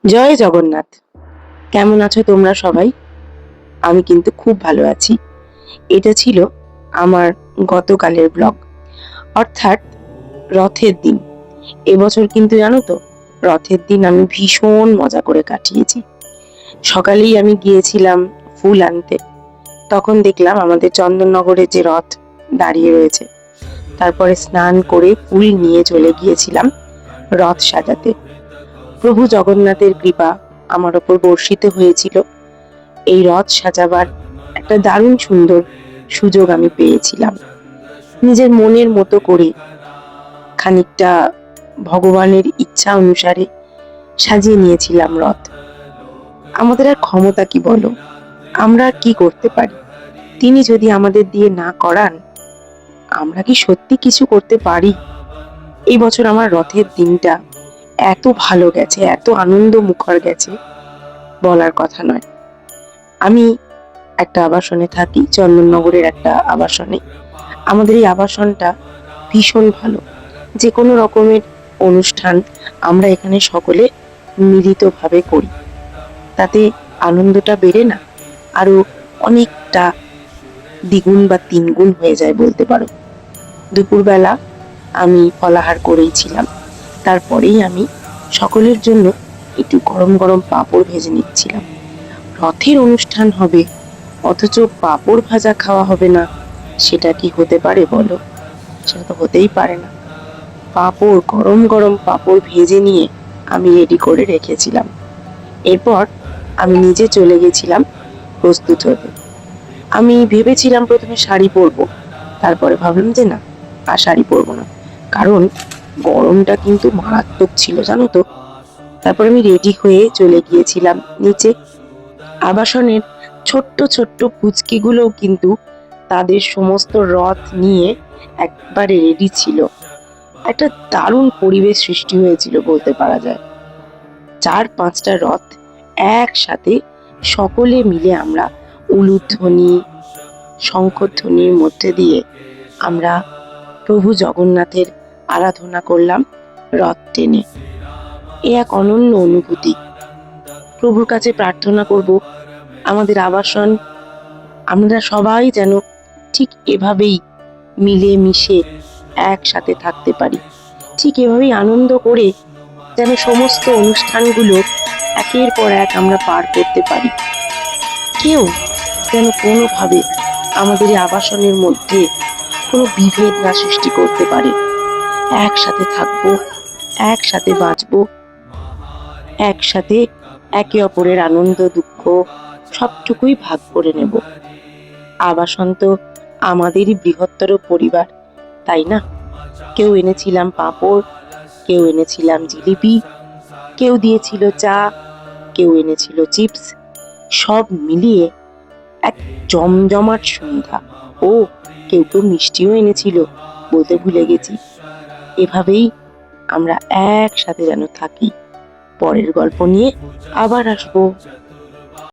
জয় জগন্নাথ। কেমন আছো তোমরা সবাই? আমি কিন্তু খুব ভালো আছি। এটা ছিল আমার গতকালের ব্লগ, অর্থাৎ রথের দিন। এবছর কিন্তু জানো তো, রথের দিন আমি ভীষণ মজা করে কাটিয়েছি। সকালেই আমি গিয়েছিলাম ফুল আনতে। তখন দেখলাম আমাদের চন্দননগরে যে রথ দাঁড়িয়ে রয়েছে, তারপরে স্নান করে ফুল নিয়ে চলে গিয়েছিলাম রথ সাজাতে। প্রভু জগন্নাথের কৃপা আমার ওপর বর্ষিত হয়েছিল। এই রথ সাজাবার একটা দারুণ সুন্দর সুযোগ আমি পেয়েছিলাম। নিজের মনের মতো করে খানিকটা ভগবানের ইচ্ছা অনুসারে সাজিয়ে নিয়েছিলাম রথ। আমাদের আর ক্ষমতা কি বলো? আমরা আর কি করতে পারি? তিনি যদি আমাদের দিয়ে না করান, আমরা কি সত্যি কিছু করতে পারি? এই বছর আমার রথের দিনটা এত ভালো গেছে, এত আনন্দ মুখর গেছে, বলার কথা নয়। আমি একটা আবাসনে থাকি, চন্দননগরের একটা আবাসনে। আমাদের এই আবাসনটা ভীষণ ভালো। যে কোনো রকমের অনুষ্ঠান আমরা এখানে সকলে মিলিতভাবে করি, তাতে আনন্দটা বেড়ে না আরো অনেকটা দ্বিগুণ বা তিনগুণ হয়ে যায় বলতে পারো। দুপুরবেলা আমি ফলাহার করেই ছিলাম, তারপরেই আমি সকলের জন্য একটু গরম গরম পাঁপড় ভেজে নিচ্ছিলাম। রথের অনুষ্ঠান হবে, অথচ পাঁপড় ভাজা খাওয়া হবে না, সেটা কি হতে পারে বলো? সেটা তো হতেই পারে না। পাঁপড়, গরম গরম পাঁপড় ভেজে নিয়ে আমি রেডি করে রেখেছিলাম। এরপর আমি নিজে চলে গেছিলাম প্রস্তুত হতে। আমি ভেবেছিলাম প্রথমে শাড়ি পরবো, তারপরে ভাবলাম যে না, আর শাড়ি পরবো না, কারণ গরমটা কিন্তু মারাত্মক ছিল জানো তো। তারপর আমি রেডি হয়ে চলে গিয়েছিলাম নিচে। আবাসনের ছোট্ট ছোট্ট পুচকিগুলোও কিন্তু তাদের সমস্ত রথ নিয়ে একবারে রেডি ছিল। একটা দারুণ পরিবেশ সৃষ্টি হয়েছিল বলতে পারা যায়। 4-5টা রথ একসাথে সকলে মিলে আমরা উলুধ্বনি, শঙ্খধ্বনির মধ্যে দিয়ে আমরা প্রভু জগন্নাথের আরাধনা করলাম রথ টেনে। এ এক অনন্য অনুভূতি। প্রভুর কাছে প্রার্থনা করব আমাদের আবাসন, আমরা সবাই যেন ঠিক এভাবেই মিলে মিশে একসাথে থাকতে পারি। ঠিক এভাবেই আনন্দ করে যেন সমস্ত অনুষ্ঠানগুলো একের পর এক আমরা পার করতে পারি। কেউ যেন কোনোভাবে আমাদের এই আবাসনের মধ্যে কোনো বিভেদ না সৃষ্টি করতে পারে। একসাথে থাকবো, একসাথে বাঁচবো, একসাথে একে অপরের আনন্দ দুঃখ সবটুকুই ভাগ করে নেব। আবাসন তো আমাদেরই বৃহত্তর পরিবার, তাই না? কেউ এনেছিলাম পাঁপড়, কেউ এনেছিলাম জিলিপি, কেউ দিয়েছিল চা, কেউ এনেছিল চিপস। সব মিলিয়ে এক জমজমাট সন্ধ্যা। ও কেউ কেউ মিষ্টিও এনেছিল, বলতে ভুলে গেছি। এভাবেই আমরা একসাথে যেন থাকি। পরের গল্প নিয়ে আবার আসবো।